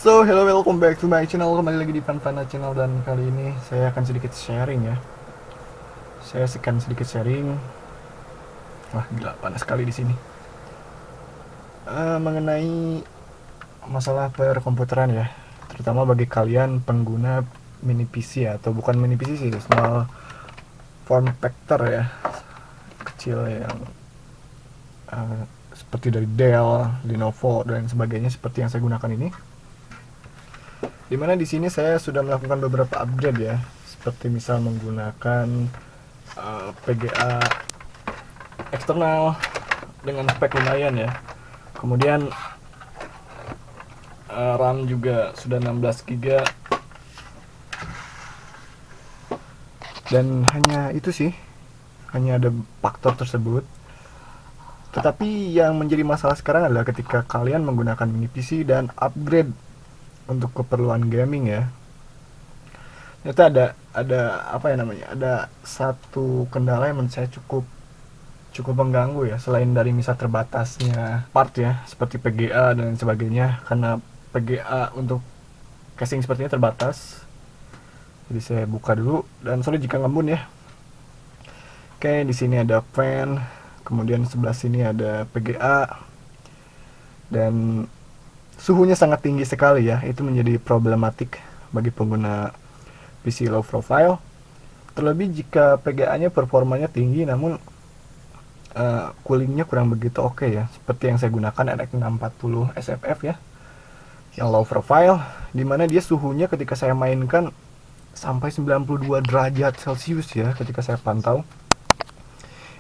So, hello, welcome back to my channel. Kembali lagi di Fanfana Channel, dan kali ini saya akan sedikit sharing ya. Saya akan sedikit sharing. Wah, gila panas sekali di sini. Mengenai masalah perkomputeran ya, terutama bagi kalian pengguna mini PC ya, atau bukan mini PC sih, small form factor ya, kecil yang seperti dari Dell, Lenovo dan sebagainya seperti yang saya gunakan ini. Dimana di sini saya sudah melakukan beberapa upgrade ya, seperti misal menggunakan PGA eksternal dengan spek lumayan ya. Kemudian RAM juga sudah 16 GB, dan hanya itu sih, hanya ada faktor tersebut. Tetapi yang menjadi masalah sekarang adalah ketika kalian menggunakan mini PC dan upgrade untuk keperluan gaming ya. Ternyata ada apa ya namanya? Ada satu kendala yang menurut saya cukup cukup mengganggu ya, selain dari misal terbatasnya part ya seperti PGA dan sebagainya, karena PGA untuk casing sepertinya terbatas. Jadi saya buka dulu, dan sorry jika ngembun ya. Oke, di sini ada fan, kemudian sebelah sini ada PGA, dan suhunya sangat tinggi sekali ya. Itu menjadi problematik bagi pengguna PC low profile. Terlebih jika PGA-nya performanya tinggi namun coolingnya kurang begitu oke ya, seperti yang saya gunakan RX 640 SFF ya, yang low profile, dimana dia suhunya ketika saya mainkan sampai 92 derajat Celcius ya. Ketika saya pantau,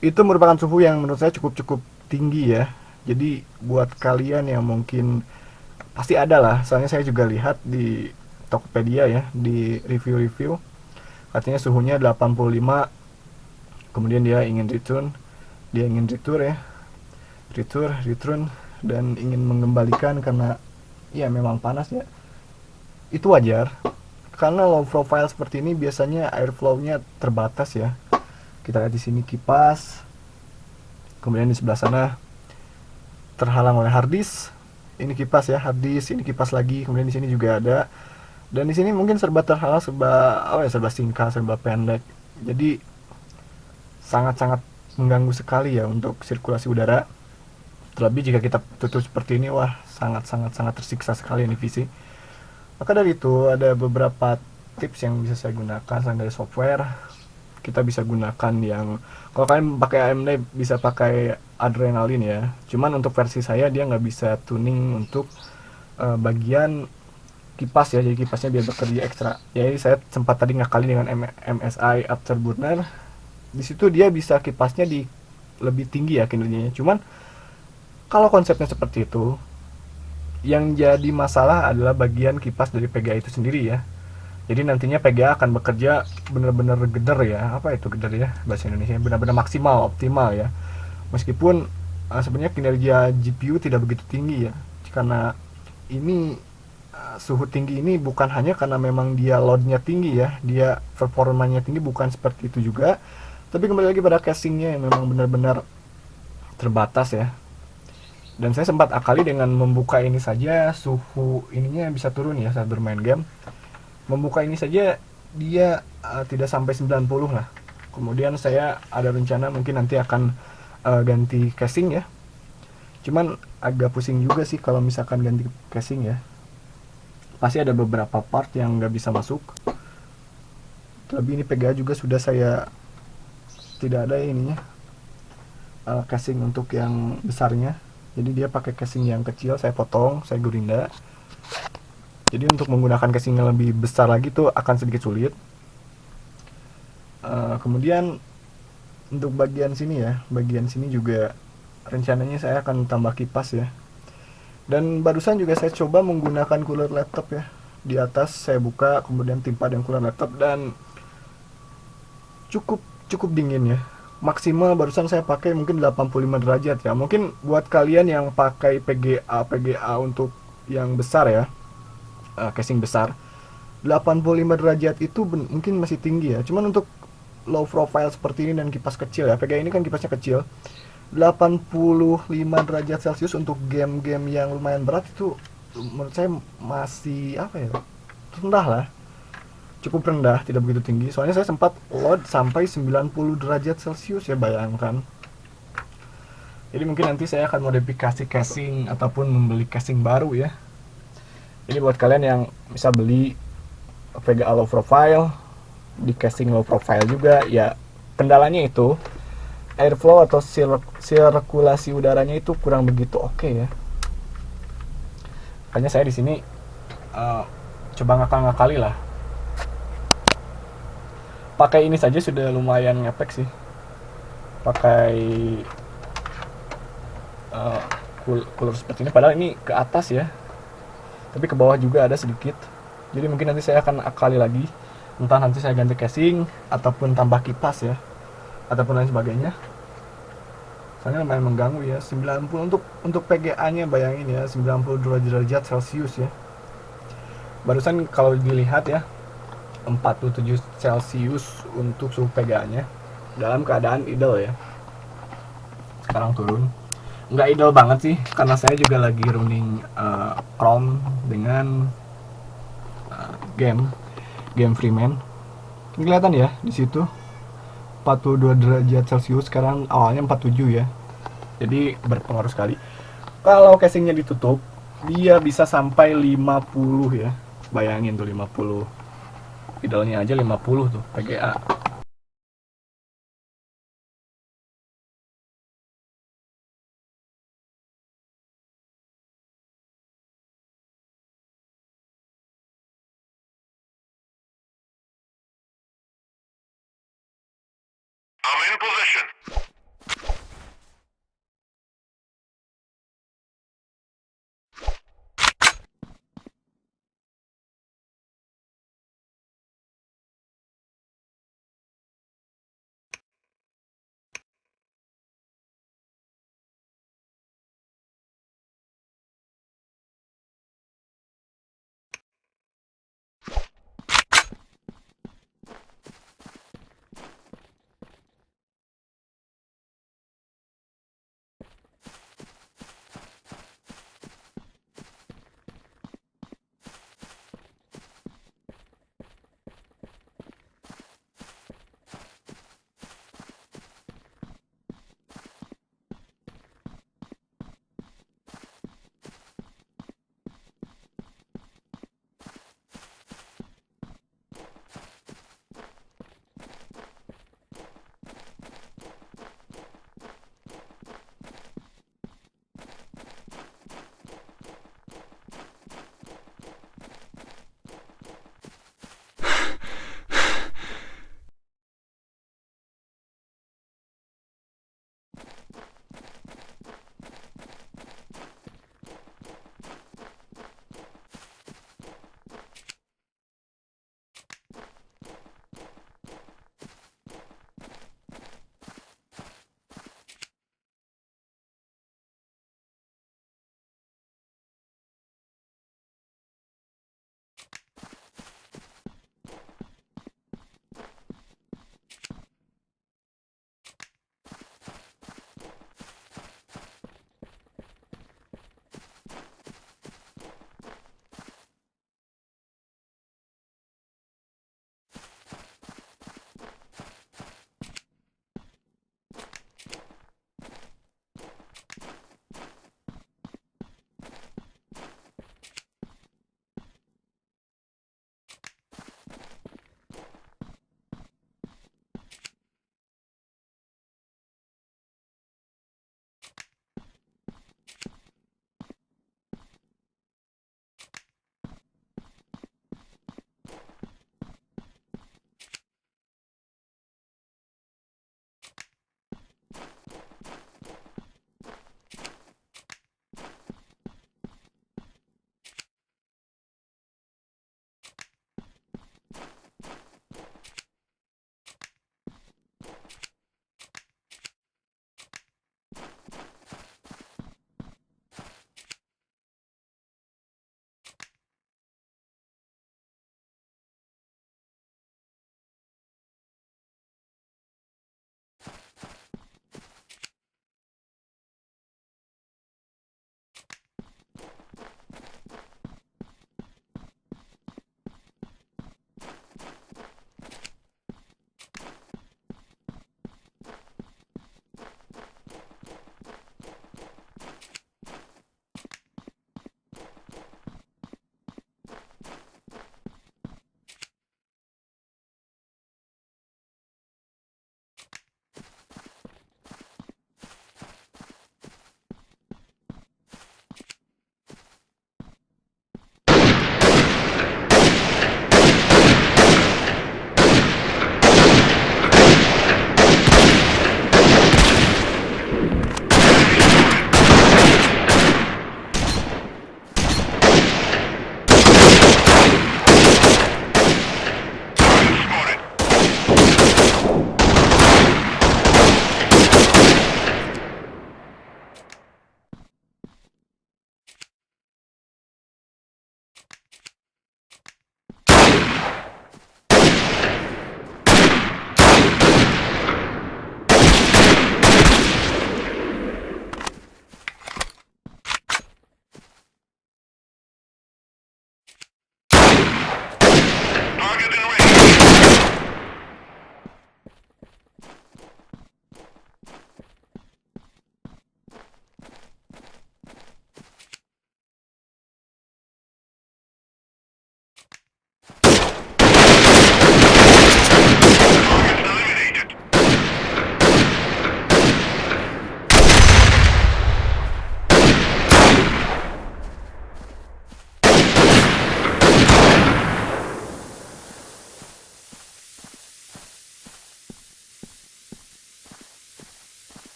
itu merupakan suhu yang menurut saya cukup tinggi ya. Jadi buat kalian yang mungkin pasti ada lah, soalnya saya juga lihat di Tokopedia ya, di review-review katanya suhunya 85, kemudian dia ingin return, ya, return, dan ingin mengembalikan karena ya memang panas ya. Itu wajar, karena low profile seperti ini biasanya airflow-nya terbatas ya. Kita lihat di sini kipas, kemudian di sebelah sana terhalang oleh hard disk. Ini kipas ya, hard disk, ini kipas lagi, kemudian di sini juga ada. Dan di sini mungkin serba terhalang, serba singkat, serba pendek. Jadi sangat-sangat mengganggu sekali ya untuk sirkulasi udara. Terlebih jika kita tutup seperti ini, wah sangat tersiksa sekali ini PC. Maka dari itu ada beberapa tips yang bisa saya gunakan. Selain dari software, kita bisa gunakan yang, kalau kalian pakai AMD bisa pakai Adrenalin ya. Cuman untuk versi saya dia nggak bisa tuning untuk bagian kipas ya, jadi kipasnya biar bekerja ekstra. Jadi saya sempat tadi ngakali dengan MSI Afterburner. Di situ dia bisa kipasnya di lebih tinggi ya kinerjanya. Cuman kalau konsepnya seperti itu, yang jadi masalah adalah bagian kipas dari PGA itu sendiri ya. Jadi nantinya PGA akan bekerja benar-benar geder ya. Apa itu geder ya bahasa Indonesia? Benar-benar maksimal, optimal ya. Meskipun sebenarnya kinerja GPU tidak begitu tinggi ya. Karena ini suhu tinggi ini bukan hanya karena memang dia loadnya tinggi ya, dia performanya tinggi, bukan seperti itu juga. Tapi kembali lagi pada casingnya yang memang benar-benar terbatas ya. Dan saya sempat akali dengan membuka ini saja, suhu ininya bisa turun ya saat bermain game. Membuka ini saja dia tidak sampai 90 lah. Kemudian saya ada rencana mungkin nanti akan ganti casing ya. Cuman agak pusing juga sih kalau misalkan ganti casing ya. Pasti ada beberapa part yang nggak bisa masuk. Terlebih ini PGA juga sudah saya tidak ada ininya, casing untuk yang besarnya. Jadi dia pakai casing yang kecil, saya potong, saya gurinda. Jadi untuk menggunakan casing yang lebih besar lagi tuh akan sedikit sulit. Kemudian untuk bagian sini ya, bagian sini juga rencananya saya akan tambah kipas ya. Dan barusan juga saya coba menggunakan cooler laptop ya. Di atas saya buka, kemudian timpa dengan cooler laptop, dan cukup cukup dingin ya. Maksimal barusan saya pakai mungkin 85 derajat ya. Mungkin buat kalian yang pakai PGA untuk yang besar ya, casing besar, 85 derajat itu mungkin masih tinggi ya. Cuman untuk low profile seperti ini dan kipas kecil ya, PGA ini kan kipasnya kecil, 85 derajat Celcius untuk game-game yang lumayan berat itu menurut saya masih apa ya, rendah lah, cukup rendah, tidak begitu tinggi. Soalnya saya sempat load sampai 90 derajat Celcius ya, bayangkan. Jadi mungkin nanti saya akan modifikasi casing ataupun membeli casing baru ya. Jadi buat kalian yang bisa beli VGA low profile, di casing low profile juga ya, kendalanya itu airflow atau sirkulasi udaranya itu kurang begitu oke ya. Makanya saya di sini uh, coba ngakal-ngakali lah. Pakai ini saja sudah lumayan ngepek sih. Pakai uh, cooler seperti ini, padahal ini ke atas ya, tapi ke bawah juga ada sedikit. Jadi mungkin nanti saya akan akali lagi, entah nanti saya ganti casing ataupun tambah kipas ya, ataupun lain sebagainya. Soalnya lumayan mengganggu ya, 90 untuk PGA nya, bayangin ya, 92 derajat Celcius ya. Barusan kalau dilihat ya, 47 Celcius untuk suhu PGA nya dalam keadaan idle ya. Sekarang turun, nggak idle banget sih, karena saya juga lagi running Chrome dengan game Freeman. Kelihatan ya di situ 42 derajat Celcius, sekarang awalnya 47 ya. Jadi berpengaruh sekali. Kalau casingnya ditutup, dia bisa sampai 50 ya. Bayangin tuh 50. Idalnya aja 50 tuh PGA. I'm in position.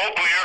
All clear.